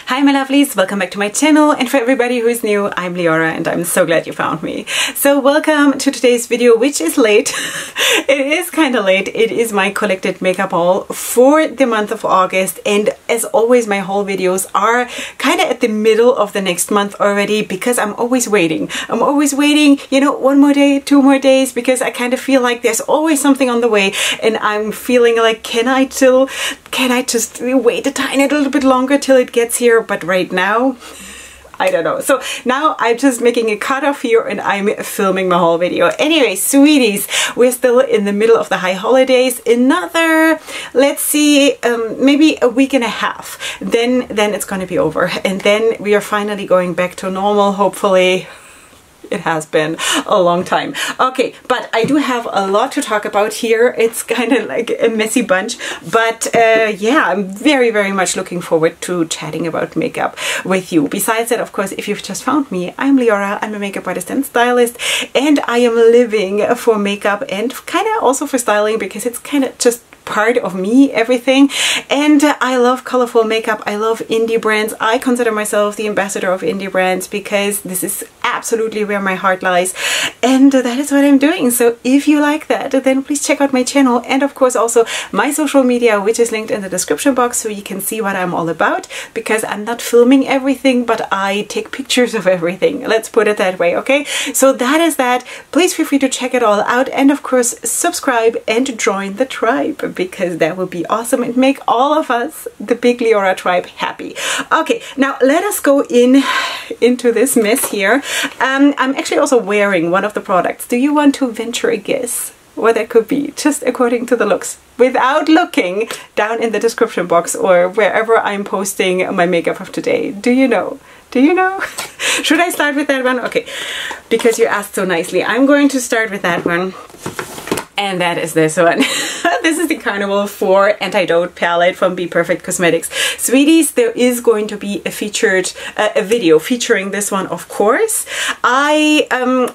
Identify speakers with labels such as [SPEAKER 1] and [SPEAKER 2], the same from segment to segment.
[SPEAKER 1] Hi my lovelies, welcome back to my channel, and for everybody who is new, I'm Leorah and I'm so glad you found me. So welcome to today's video, which is late. It is kind of late. It is my collected makeup haul for the month of August, and as always my haul videos are kind of at the middle of the next month already because I'm always waiting. I'm always waiting, you know, one more day, 2 more days, because I kind of feel like there's always something on the way and I'm feeling like can I just wait a tiny little bit longer till it gets here? But right now, I don't know. So now I'm just making a cutoff here and I'm filming my whole video. Anyway, sweeties, we're still in the middle of the high holidays. Another, let's see, maybe a week and a half. Then it's going to be over. And then we are finally going back to normal, hopefully. It has been a long time. Okay, but I do have a lot to talk about here. It's kind of like a messy bunch, but yeah, I'm very much looking forward to chatting about makeup with you. Besides that, of course, if you've just found me, I'm Leorah. I'm a makeup artist and stylist, and I am living for makeup and kind of also for styling because it's kind of just part of me, everything. And I love colorful makeup. I love indie brands. I consider myself the ambassador of indie brands because this is absolutely where my heart lies, and that is what I'm doing. So if you like that, then please check out my channel, and of course also my social media, which is linked in the description box, so you can see what I'm all about, because I'm not filming everything, but I take pictures of everything. Let's put it that way, okay? So that is that. Please feel free to check it all out, and of course subscribe and join the tribe, because that would be awesome and make all of us, the big Leorah tribe, happy. Okay, now let us go into this mess here. I'm actually also wearing one of the products. Do you want to venture a guess what that could be, just according to the looks, without looking down in the description box or wherever I'm posting my makeup of today? Do you know? Do you know? Should I start with that one? Okay, because you asked so nicely. I'm going to start with that one. And that is this one. This is the Carnival 4 Antidote palette from Be Perfect Cosmetics. Sweeties, there is going to be a video featuring this one, of course. I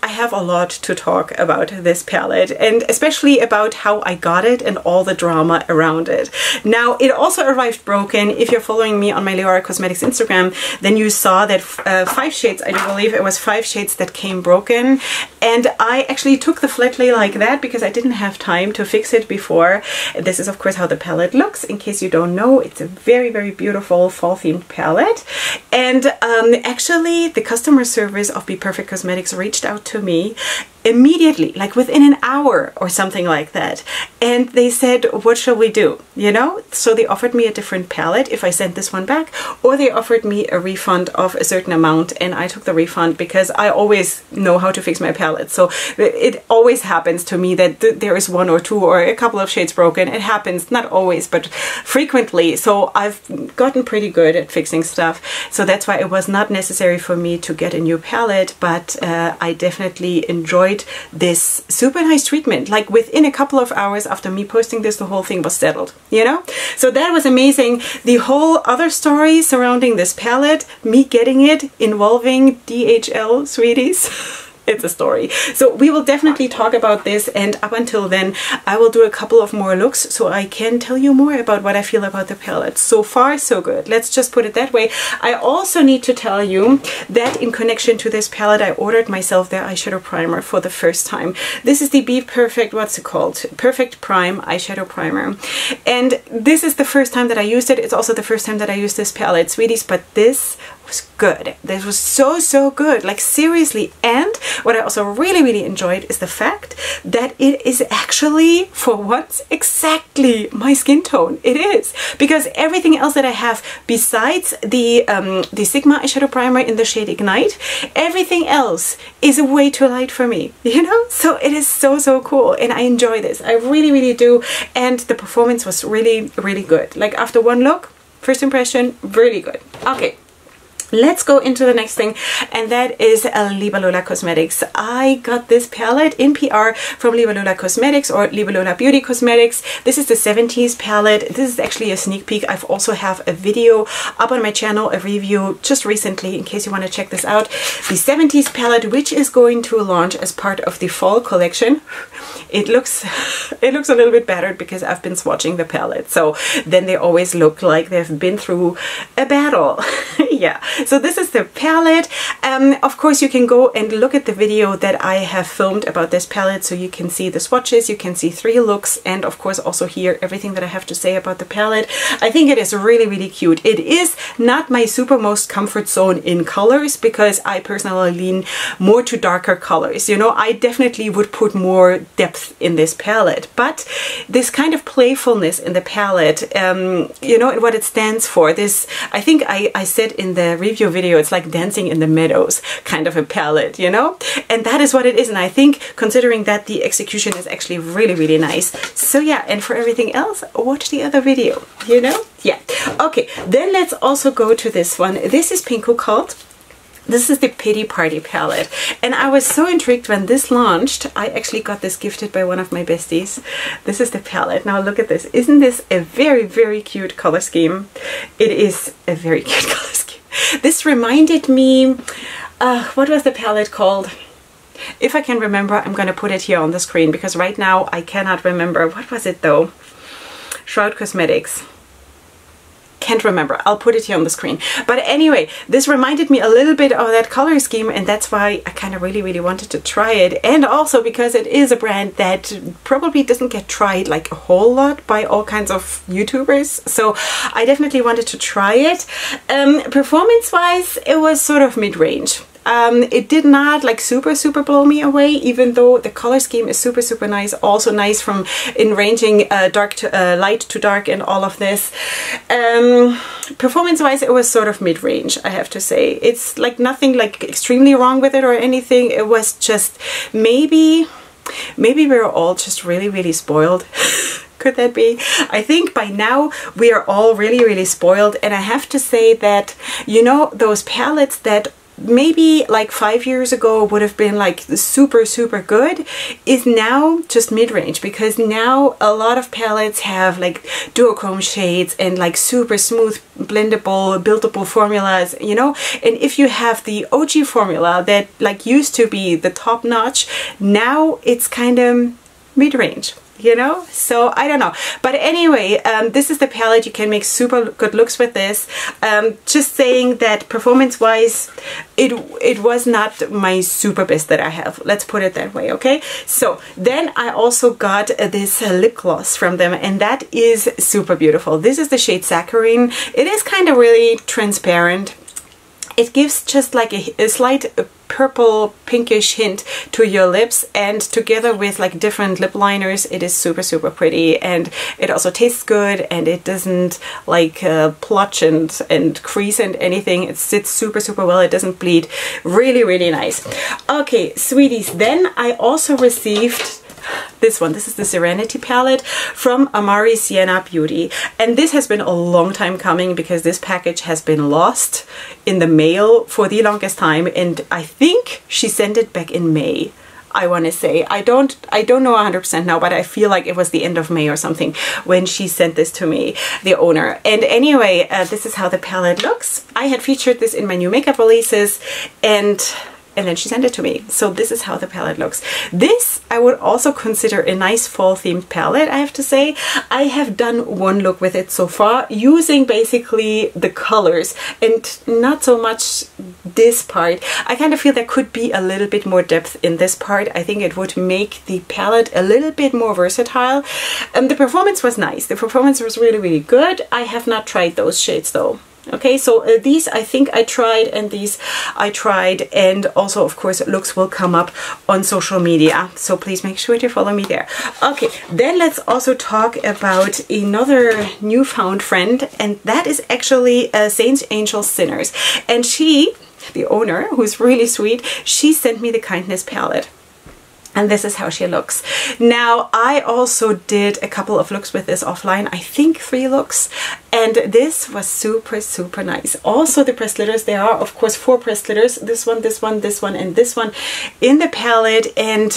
[SPEAKER 1] have a lot to talk about this palette, and especially about how I got it and all the drama around it. Now, it also arrived broken. If you're following me on my LEORAHCOSMETICS Instagram, then you saw that 5 shades, I do believe it was 5 shades that came broken. And I actually took the flat lay like that because I didn't have time to fix it before. This is of course how the palette looks. In case you don't know, it's a very beautiful fall themed palette. And actually the customer service of Be Perfect Cosmetics reached out to me immediately, like within an hour or something like that, and they said, what shall we do, you know? So they offered me a different palette if I sent this one back, or they offered me a refund of a certain amount, and I took the refund because I always know how to fix my palette. So it always happens to me that there is 1 or 2 or a couple of shades broken. It happens, not always, but frequently. So I've gotten pretty good at fixing stuff, so that's why it was not necessary for me to get a new palette, but I definitely enjoyed this super nice treatment. Like within a couple of hours after me posting this, the whole thing was settled, you know? So that was amazing. The whole other story surrounding this palette, me getting it, involving DHL, sweeties. It's a story. So we will definitely talk about this, and up until then I will do a couple of more looks so I can tell you more about what I feel about the palette. So far so good, let's just put it that way. I also need to tell you that in connection to this palette I ordered myself their eyeshadow primer for the first time. This is the Be Perfect, what's it called? Perfect Prime eyeshadow primer, and this is the first time that I used it. It's also the first time that I used this palette, sweeties, but this was good. This was so good, like seriously. And what I also really enjoyed is the fact that it is actually for once exactly my skin tone. It is, because everything else that I have besides the Sigma eyeshadow primer in the shade Ignite, everything else is way too light for me, you know? So it is so cool, and I enjoy this. I really do, and the performance was really good. Like after one look, first impression, really good. Okay, let's go into the next thing, and that is LOrealCosmetics. I got this palette in PR from LOrealCosmetics, or LOreal Beauty Cosmetics. This is the 70s palette. This is actually a sneak peek. I've also have a video up on my channel, a review just recently, in case you want to check this out. The 70s palette, which is going to launch as part of the fall collection. It looks a little bit battered because I've been swatching the palette, so then they always look like they've been through a battle. yeah, so this is the palette. Of course, you can go and look at the video that I have filmed about this palette, so you can see the swatches, you can see 3 looks, and of course also hear everything that I have to say about the palette. I think it is really, really cute. It is not my super most comfort zone in colors, because I personally lean more to darker colors. You know, I definitely would put more depth in this palette, but this kind of playfulness in the palette, you know, what it stands for, this, I think I said in the review video, it's like dancing in the meadows kind of a palette, you know, and that is what it is. And I think, considering that, the execution is actually really, really nice. So yeah, and for everything else, watch the other video, you know. Yeah, okay, then let's also go to this one. This is Pinko Cult. This is the Pity Party palette, and I was so intrigued when this launched. I actually got this gifted by one of my besties. This is the palette. Now look at this. Isn't this a very, very cute color scheme? It is a very cute color scheme. This reminded me, what was the palette called? If I can remember, I'm going to put it here on the screen, because right now I cannot remember. What was it though? LOreal Cosmetics. Can't remember. I'll put it here on the screen. But anyway, this reminded me a little bit of that color scheme, and that's why I kind of really, really wanted to try it. And also because it is a brand that probably doesn't get tried like a whole lot by all kinds of YouTubers. So I definitely wanted to try it. Performance-wise, it was sort of mid-range. It did not like super blow me away, even though the color scheme is super nice. Also nice from in ranging dark to light to dark and all of this. Performance wise, it was sort of mid-range, I have to say. It's like nothing like extremely wrong with it or anything. It was just maybe we're all just really spoiled. Could that be? I think by now we are all really spoiled, and I have to say that, you know, those palettes that maybe like 5 years ago would have been like super good is now just mid-range, because now a lot of palettes have like duochrome shades and like super smooth blendable buildable formulas, you know. And if you have the OG formula that like used to be the top notch, now it's kind of mid-range, you know. So I don't know, but anyway, this is the palette. You can make super good looks with this. Just saying that performance wise, it was not my super best that I have, let's put it that way. Okay, so then I also got this lip gloss from them, and that is super beautiful. This is the shade Saccharine. It is kind of really transparent. It gives just like a slight purple pinkish hint to your lips, and together with like different lip liners, it is super pretty, and it also tastes good, and it doesn't like plotch and crease and anything. It sits super well. It doesn't bleed. Really nice. Okay, sweeties, then I also received this one. This is the Serenity palette from Amari Sienna Beauty, and this has been a long time coming, because this package has been lost in the mail for the longest time, and I think she sent it back in May, I want to say. I don't know 100% now, but I feel like it was the end of May or something when she sent this to me, the owner. And anyway, this is how the palette looks. I had featured this in my new makeup releases, and then she sent it to me. So this is how the palette looks. This I would also consider a nice fall themed palette, I have to say. I have done one look with it so far, using basically the colors and not so much this part. I kind of feel there could be a little bit more depth in this part. I think it would make the palette a little bit more versatile. The performance was nice. The performance was really good. I have not tried those shades though. Okay, so these I think I tried, and these I tried, and also of course looks will come up on social media, so please make sure to follow me there. Okay, then let's also talk about another newfound friend, and that is actually Saints, Angels, Sinners. And she, the owner, who's really sweet, she sent me the Kindness palette. And this is how she looks. Now, I also did a couple of looks with this offline, I think 3 looks, and this was super nice. Also the pressed glitters, there are of course 4 pressed glitters, this one, and this one in the palette, and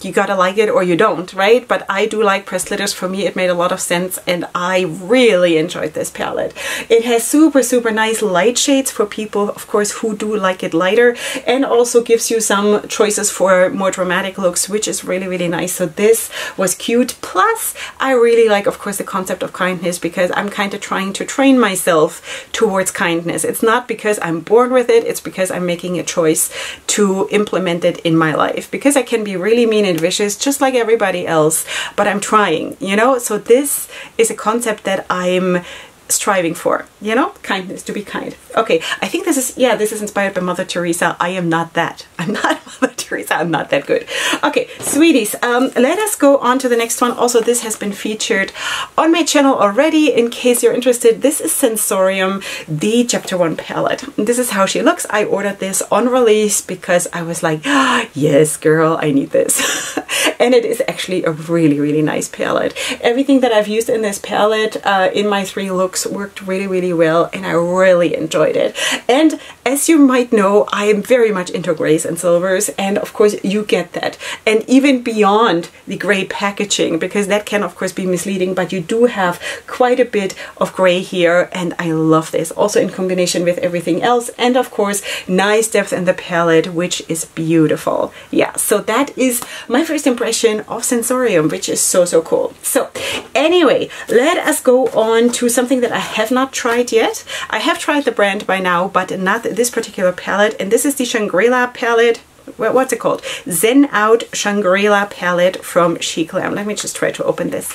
[SPEAKER 1] you gotta like it or you don't, right? But I do like pressed glitters. For me, it made a lot of sense, and I really enjoyed this palette. It has super, super nice light shades for people, of course, who do like it lighter, and also gives you some choices for more dramatic looks, which is really, really nice. So this was cute. Plus, I really like, of course, the concept of kindness, because I'm kind of trying to train myself towards kindness. It's not because I'm born with it, it's because I'm making a choice to implement it in my life, because I can be really mean and vicious just like everybody else, but I'm trying, you know. So this is a concept that I'm striving for, you know, kindness, to be kind. Okay, I think this is, yeah, this is inspired by Mother Teresa. I am not that. I'm not Mother Teresa. I'm not that good. Okay, sweeties, let us go on to the next one. Also, this has been featured on my channel already. In case you're interested, this is Sensorium, the Chapter 1 palette. This is how she looks. I ordered this on release because I was like, oh, yes, girl, I need this. And it is actually a really, really nice palette. Everything that I've used in this palette in my 3 looks worked really, really well, and I really enjoyed it. And as you might know, I am very much into grays and silvers, and of course you get that. And even beyond the gray packaging, because that can of course be misleading, but you do have quite a bit of gray here, and I love this. Also in combination with everything else, and of course nice depth in the palette, which is beautiful. Yeah, so that is my first impression of Sensorium, which is so, so cool. So anyway, let us go on to something that I have not tried yet. I have tried the brand by now, but not this particular palette, and this is the Shangri-La palette. What's it called? Zen Out Shangri-La palette from Chic Glam. Let me just try to open this.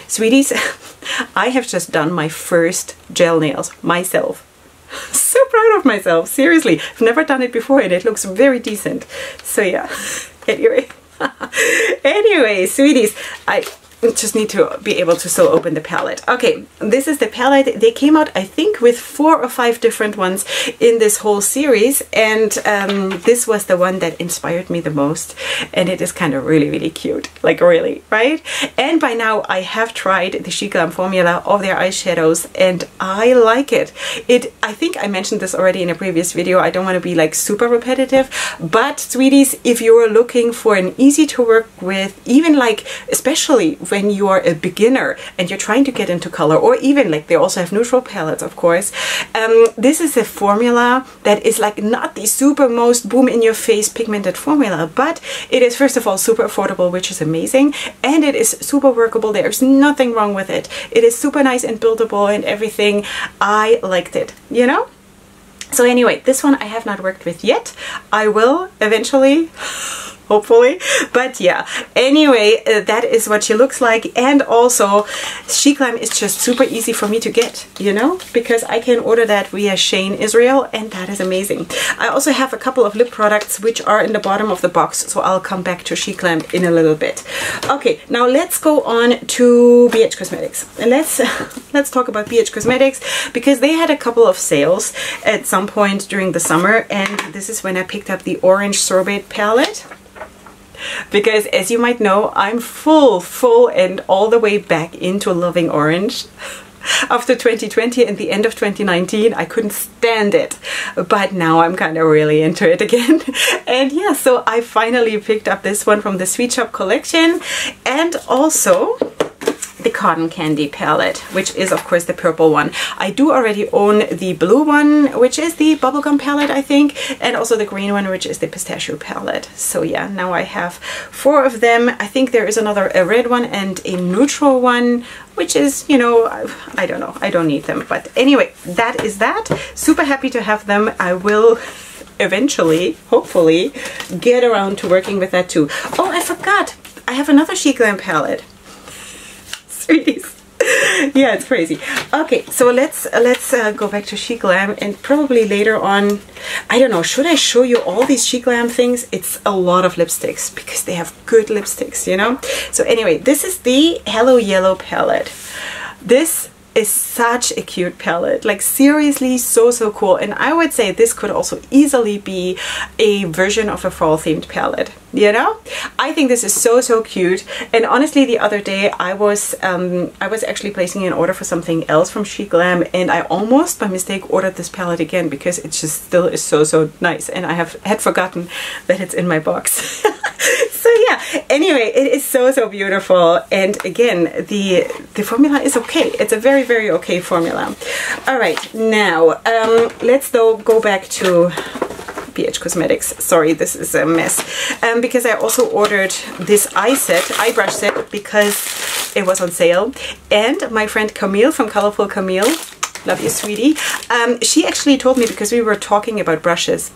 [SPEAKER 1] Sweeties, I have just done my first gel nails myself. So proud of myself, seriously. I've never done it before, and it looks very decent. So yeah, anyway, sweeties, I just need to be able to still open the palette. Okay, this is the palette. They came out, I think, with 4 or 5 different ones in this whole series, and this was the one that inspired me the most, and it is kind of really, really cute, like really, right? And by now I have tried the Chic Glam formula of their eyeshadows, and I like it. I think I mentioned this already in a previous video. I don't want to be like super repetitive, but sweeties, if you're looking for an easy to work with, even like especially when you are a beginner and you're trying to get into color, or even like they also have neutral palettes, of course. This is a formula that is like not the super most boom in your face pigmented formula, but it is first of all super affordable, which is amazing, and it is super workable. There's nothing wrong with it. It is super nice and buildable and everything. I liked it, you know? So anyway, this one I have not worked with yet. I will eventually, hopefully, but yeah, anyway, that is what she looks like. And also Chic Glam is just super easy for me to get, you know, because I can order that via Shane Israel, and that is amazing. I also have a couple of lip products which are in the bottom of the box, so I'll come back to Chic Glam in a little bit. Okay, now let's go on to BH Cosmetics, and let's talk about BH Cosmetics, because they had a couple of sales at some point during the summer, and this is when I picked up the Orange Sorbet palette. Because as you might know, I'm full and all the way back into loving orange. After 2020 and the end of 2019, I couldn't stand it, but now I'm kind of really into it again. And yeah, so I finally picked up this one from the Sweet Shop collection, and also the Cotton Candy palette, which is of course the purple one. I do already own the blue one, which is the bubblegum palette, I think, and also the green one, which is the pistachio palette. So yeah, now I have 4 of them. I think there is a red one and a neutral one, which is, you know, I don't know, I don't need them, but anyway, that is that. Super happy to have them. I will eventually, hopefully, get around to working with that too. Oh, I forgot, I have another Chic Glam palette. Yeah, it's crazy. Okay, so let's go back to Chic Glam, and probably later on, I don't know, should I show you all these Chic Glam things? It's a lot of lipsticks because they have good lipsticks, you know? So anyway, this is the Hello Yellow palette. This is such a cute palette, like seriously so cool, and I would say this could also easily be a version of a fall themed palette, you know? I think this is so cute. And honestly, the other day I was actually placing an order for something else from Chic Glam, and I almost by mistake ordered this palette again because it just still is so nice, and I had forgotten that it's in my box. So yeah, anyway, it is so, so beautiful. And again, the formula is okay. It's a very, very okay formula. All right, now let's though go back to BH Cosmetics. Sorry, this is a mess. Because I also ordered this eye brush set because it was on sale. And my friend Camille from Colorful Camille, love you sweetie, she actually told me, because we were talking about brushes,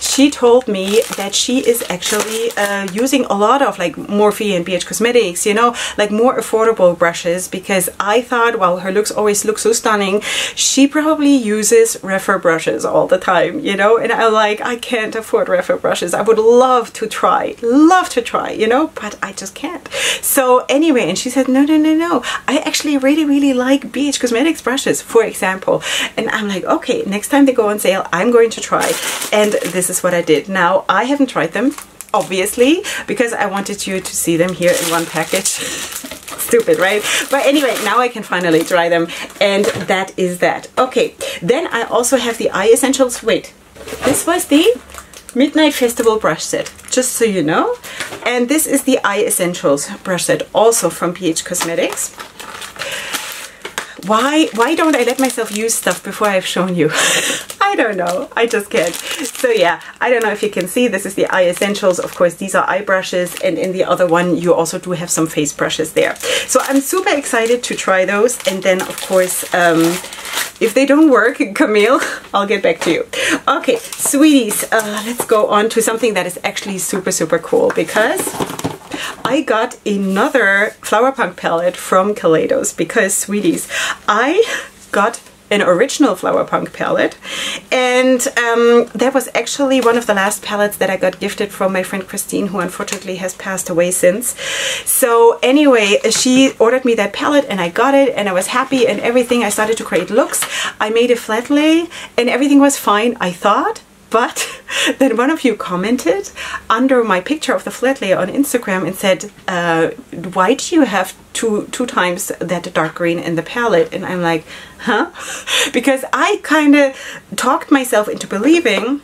[SPEAKER 1] she told me that she is actually using a lot of like Morphe and BH Cosmetics, you know, like more affordable brushes, because I thought, well, her looks always look so stunning. She probably uses Refer brushes all the time, you know, and I'm like, I can't afford Refer brushes. I would love to try, you know, but I just can't. So anyway, and she said, no, no, no, no. I actually really, really like BH Cosmetics brushes, for example. And I'm like, okay, next time they go on sale, I'm going to try. And this is what I did. Now, I haven't tried them, obviously, because I wanted you to see them here in one package. Stupid, right? But anyway, now I can finally try them, and that is that. Okay, then I also have the Eye Essentials. Wait, this was the Midnight Festival brush set, just so you know. And this is the Eye Essentials brush set, also from BH Cosmetics. Why don't I let myself use stuff before I've shown you? I don't know. I just can't. So yeah, I don't know if you can see, this is the Eye Essentials. Of course, these are eye brushes, and in the other one, you also do have some face brushes there. So I'm super excited to try those. And then, of course, if they don't work, Camille, I'll get back to you. Okay, sweeties, let's go on to something that is actually super, super cool, because I got another Flower Punk palette from Kaleidos, because, sweeties, I got an original Flower Punk palette, and that was actually one of the last palettes that I got gifted from my friend Christine, who unfortunately has passed away since. So anyway, she ordered me that palette and I got it, and I was happy and everything. I started to create looks. I made a flat lay and everything was fine, I thought. But then one of you commented under my picture of the flat layer on Instagram and said, why do you have two times that dark green in the palette? And I'm like, huh? Because I kind of talked myself into believing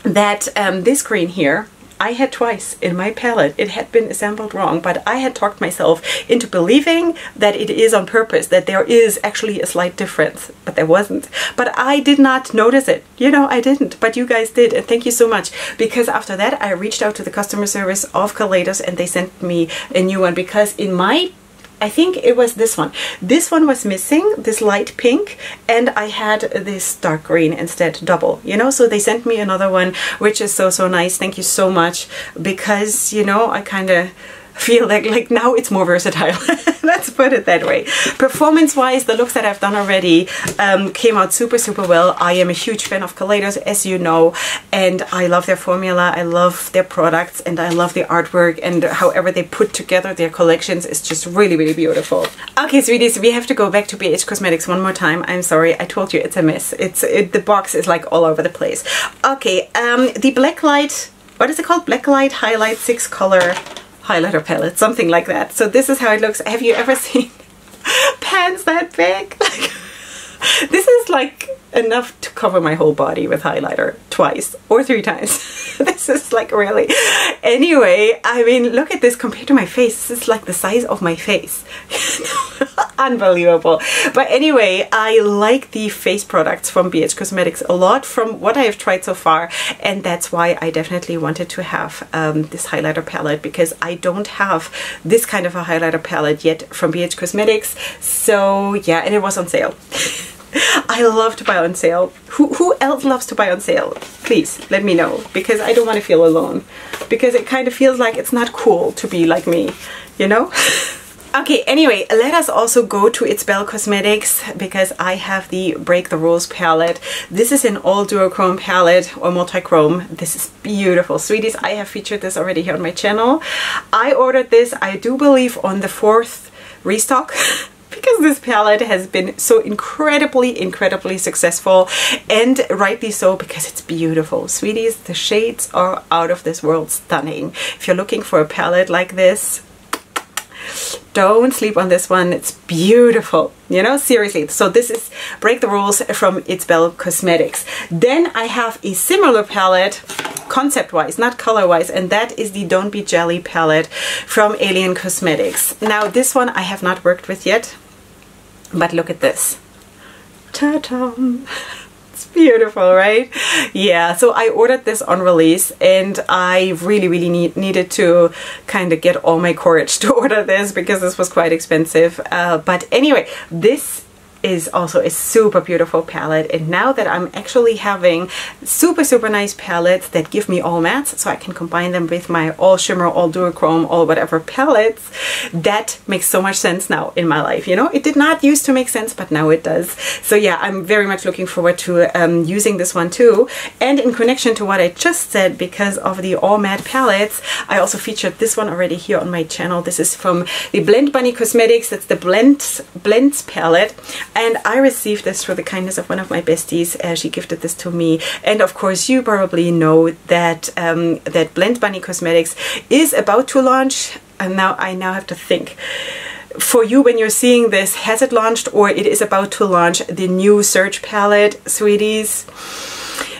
[SPEAKER 1] that this green here, I had twice in my palette. It had been assembled wrong, but I had talked myself into believing that it is on purpose, that there is actually a slight difference, but there wasn't. But I did not notice it. You know, I didn't, but you guys did, and thank you so much. Because after that, I reached out to the customer service of Kaleidos, and they sent me a new one, because in my, I think it was this one. This one was missing, this light pink, and I had this dark green instead, double, you know, so they sent me another one, which is so, so nice. Thank you so much, because, you know, I kind of feel like now it's more versatile. Let's put it that way. Performance wise, the looks that I've done already came out super, super well. I am a huge fan of Kaleidos, as you know, and I love their formula, I love their products, and I love the artwork, and however they put together their collections is just really, really beautiful. Okay, sweeties, we have to go back to BH Cosmetics one more time. I'm sorry, I told you it's a mess. The box is like all over the place. Okay, the Blacklight, what is it called? Blacklight Highlight 6 color highlighter palette, something like that. So this is how it looks. Have you ever seen pans that big? Like, this is like enough to cover my whole body with highlighter twice or 3 times. This is like really. Anyway, I mean, look at this compared to my face. This is like the size of my face. Unbelievable. But anyway, I like the face products from BH Cosmetics a lot from what I have tried so far, and that's why I definitely wanted to have this highlighter palette, because I don't have this kind of a highlighter palette yet from BH Cosmetics. So yeah, and it was on sale. I love to buy on sale. Who else loves to buy on sale? Please let me know, because I don't want to feel alone, because it kind of feels like it's not cool to be like me, you know? Okay, anyway, let us also go to It's Belle Cosmetics, because I have the Break the Rules palette. This is an all duochrome palette, or multi-chrome. This is beautiful. Sweeties, I have featured this already here on my channel. I ordered this, I do believe, on the 4th restock. Because this palette has been so incredibly successful, and rightly so, because it's beautiful. Sweeties, the shades are out of this world stunning. If you're looking for a palette like this, don't sleep on this one. It's beautiful, you know, seriously. So this is Break the Rules from It's Belle Cosmetics. Then I have a similar palette concept-wise, not color-wise, and that is the Don't Be Jelly palette from XNO Cosmetics. Now this one I have not worked with yet, but look at this. Ta-da! It's beautiful, right? Yeah, so I ordered this on release, and I really needed to kind of get all my courage to order this because this was quite expensive. But anyway, this is also a super beautiful palette, and now that I'm actually having super nice palettes that give me all mattes, so I can combine them with my all shimmer, all duochrome, all whatever palettes, that makes so much sense now in my life. You know, it did not used to make sense, but now it does. So yeah, I'm very much looking forward to using this one too. And in connection to what I just said, because of the all matte palettes, I also featured this one already here on my channel. This is from the Blend Bunny Cosmetics. That's the Blends palette. And I received this through the kindness of one of my besties. She gifted this to me. And of course, you probably know that that Blend Bunny Cosmetics is about to launch. And now I have to think. For you, when you're seeing this, has it launched or it is about to launch the new Surge palette, sweeties?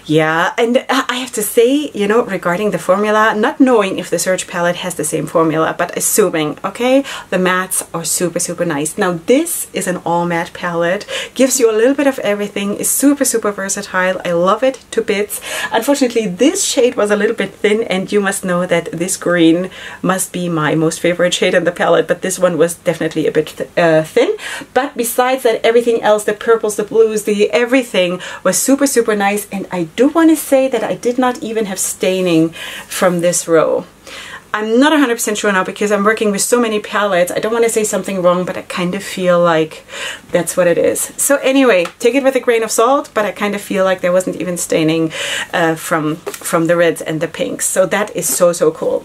[SPEAKER 1] Yeah, and I have to say, you know, regarding the formula, not knowing if the Surge palette has the same formula, but assuming, okay, the mattes are super nice. Now this is an all matte palette, gives you a little bit of everything, is super versatile. I love it to bits. Unfortunately, this shade was a little bit thin, and you must know that this green must be my most favorite shade in the palette, but this one was definitely a bit thin. But besides that, everything else, the purples, the blues, the everything was super nice. And I do want to say that I did not even have staining from this row. I'm not 100% sure now because I'm working with so many palettes. I don't want to say something wrong, but I kind of feel like that's what it is. So anyway, take it with a grain of salt, but I kind of feel like there wasn't even staining from the reds and the pinks. So that is so cool.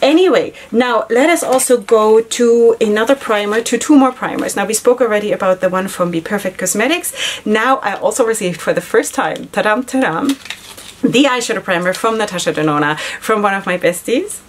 [SPEAKER 1] Anyway, now let us also go to another primer, to two more primers. Now we spoke already about the one from Be Perfect Cosmetics. Now I also received for the first time, ta-dam, the eyeshadow primer from Natasha Denona, from one of my besties.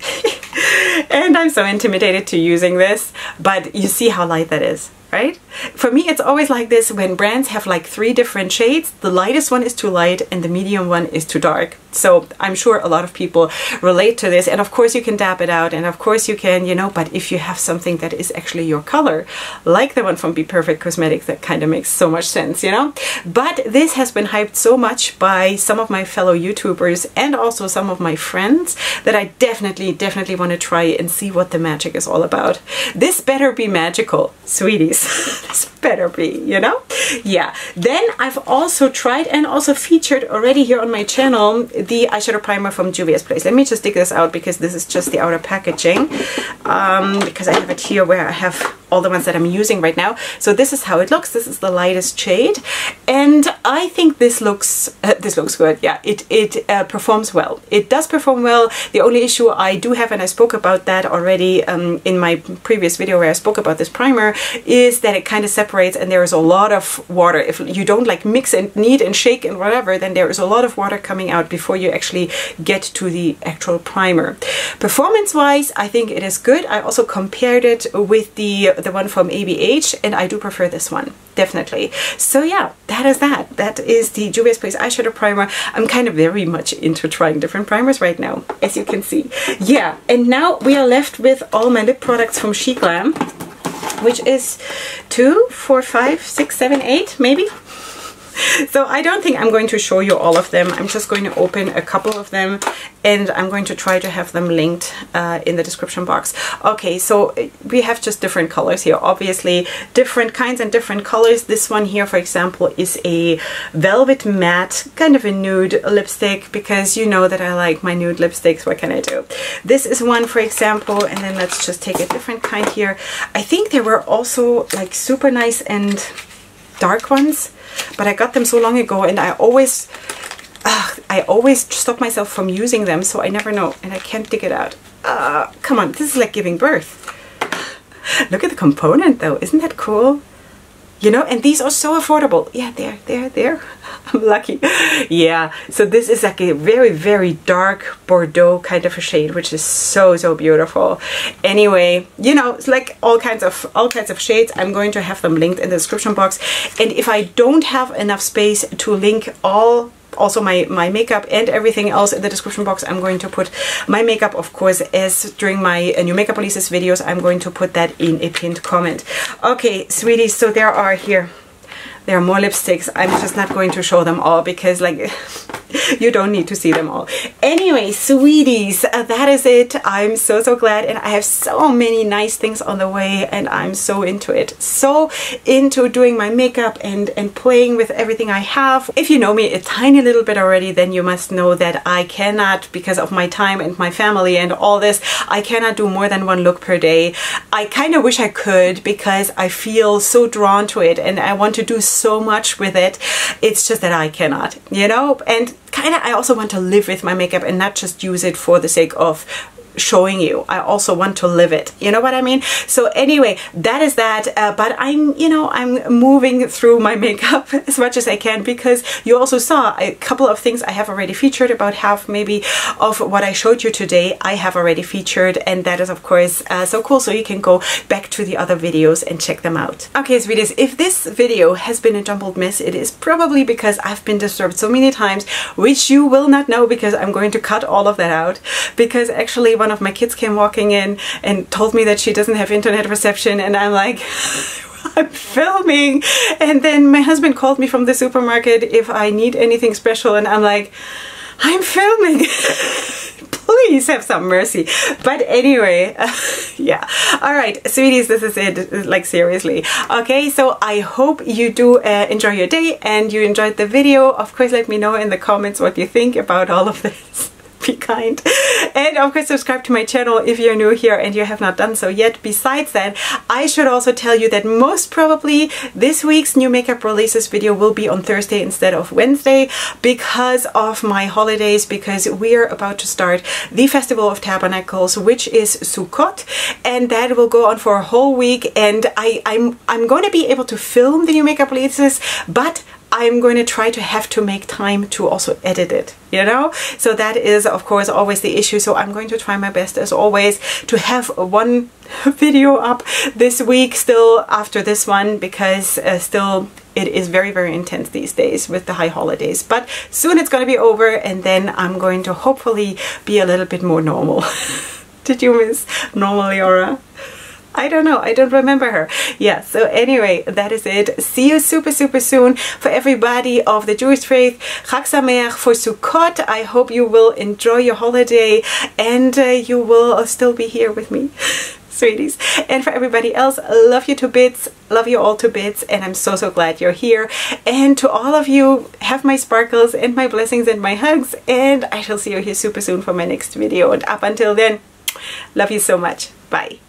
[SPEAKER 1] And I'm so intimidated to using this, but you see how light that is, right? For me, it's always like this when brands have like 3 different shades. The lightest one is too light and the medium one is too dark. So I'm sure a lot of people relate to this. And of course you can dab it out, and of course you can, you know, but if you have something that is actually your color, like the one from Be Perfect Cosmetics, that kind of makes so much sense, you know? But this has been hyped so much by some of my fellow YouTubers and also some of my friends that I definitely want to try and see what the magic is all about. This better be magical, sweeties. This better be, you know? Yeah. Then I've also tried and also featured already here on my channel the eyeshadow primer from Juvia's Place. Let me just dig this out because this is just the outer packaging, because I have it here where I have all the ones that I'm using right now. So this is how it looks. This is the lightest shade, and I think this looks good. Yeah, it performs well. It does perform well. The only issue I do have, and I spoke about that already in my previous video where I spoke about this primer, is that it kind of separates and there is a lot of water. If you don't like mix and knead and shake and whatever, then there is a lot of water coming out before you actually get to the actual primer. Performance wise, I think it is good. I also compared it with the one from ABH, and I do prefer this one, definitely. So yeah, that is that. That is the Juvia's Place eyeshadow primer. I'm kind of very much into trying different primers right now, as you can see. Yeah, and now we are left with all my lip products from She Glam, which is 2, 4, 5, 6, 7, 8 maybe. So I don't think I'm going to show you all of them. I'm just going to open a couple of them, and I'm going to try to have them linked in the description box. Okay, so we have just different colors here. Obviously, different kinds and different colors. This one here, for example, is a velvet matte, kind of a nude lipstick, because you know that I like my nude lipsticks. What can I do? This is one, for example, and then let's just take a different kind here. I think there were also like super nice and dark ones, but I got them so long ago, and I always stop myself from using them, so I never know, and I can't dig it out. Come on, this is like giving birth. Look at the component though, isn't that cool? You know, and these are so affordable. Yeah, there. I'm lucky. Yeah, so this is like a very dark Bordeaux kind of a shade, which is so beautiful. Anyway, you know, it's like all kinds of shades. I'm going to have them linked in the description box, and if I don't have enough space to link all also my makeup and everything else in the description box. I'm going to put my makeup, of course, as during my new makeup releases videos, I'm going to put that in a pinned comment. Okay, sweeties, so there are more lipsticks. I'm just not going to show them all because, like, you don't need to see them all. Anyway, sweeties, that is it. I'm so glad, and I have so many nice things on the way, and I'm so into it. So into doing my makeup and playing with everything I have. If you know me a tiny little bit already, then you must know that I cannot, because of my time and my family and all this, I cannot do more than one look per day. I kind of wish I could, because I feel so drawn to it and I want to do so much with it. It's just that I cannot, you know? And kind of I also want to live with my makeup and not just use it for the sake of showing you. I also want to live it, you know what I mean? So anyway, that is that, but I'm, you know, I'm moving through my makeup as much as I can, because you also saw a couple of things I have already featured. About half maybe of what I showed you today I have already featured, and that is of course so cool. So you can go back to the other videos and check them out. Okay, sweeties, if this video has been a jumbled mess, it is probably because I've been disturbed so many times, which you will not know, because I'm going to cut all of that out. Because actually one of my kids came walking in and told me that she doesn't have internet reception, and I'm like, I'm filming. And then my husband called me from the supermarket if I need anything special, and I'm like, I'm filming. Please have some mercy. But anyway, yeah. All right, sweeties, this is it. Like, seriously. Okay, so I hope you do enjoy your day and you enjoyed the video. Of course, let me know in the comments what you think about all of this. Be kind, and of course subscribe to my channel if you're new here and you have not done so yet. Besides that, I should also tell you that most probably this week's new makeup releases video will be on Thursday instead of Wednesday, because of my holidays, because we're about to start the Festival of Tabernacles, which is Sukkot, and that will go on for a whole week. And I'm going to be able to film the new makeup releases, but I'm going to try to have to make time to also edit it, you know? So that is, of course, always the issue. So I'm going to try my best, as always, to have one video up this week still after this one, because still it is very intense these days with the high holidays. But soon it's going to be over, and then I'm going to hopefully be a little bit more normal. Did you miss normal Leorah? I don't know, I don't remember her. Yeah, so anyway, that is it. See you super soon. For everybody of the Jewish faith, Chag Sameach for Sukkot. I hope you will enjoy your holiday, and you will still be here with me, sweeties. And for everybody else, love you to bits, love you all to bits, and I'm so glad you're here. And to all of you, have my sparkles and my blessings and my hugs, and I shall see you here super soon for my next video. And up until then, love you so much. Bye.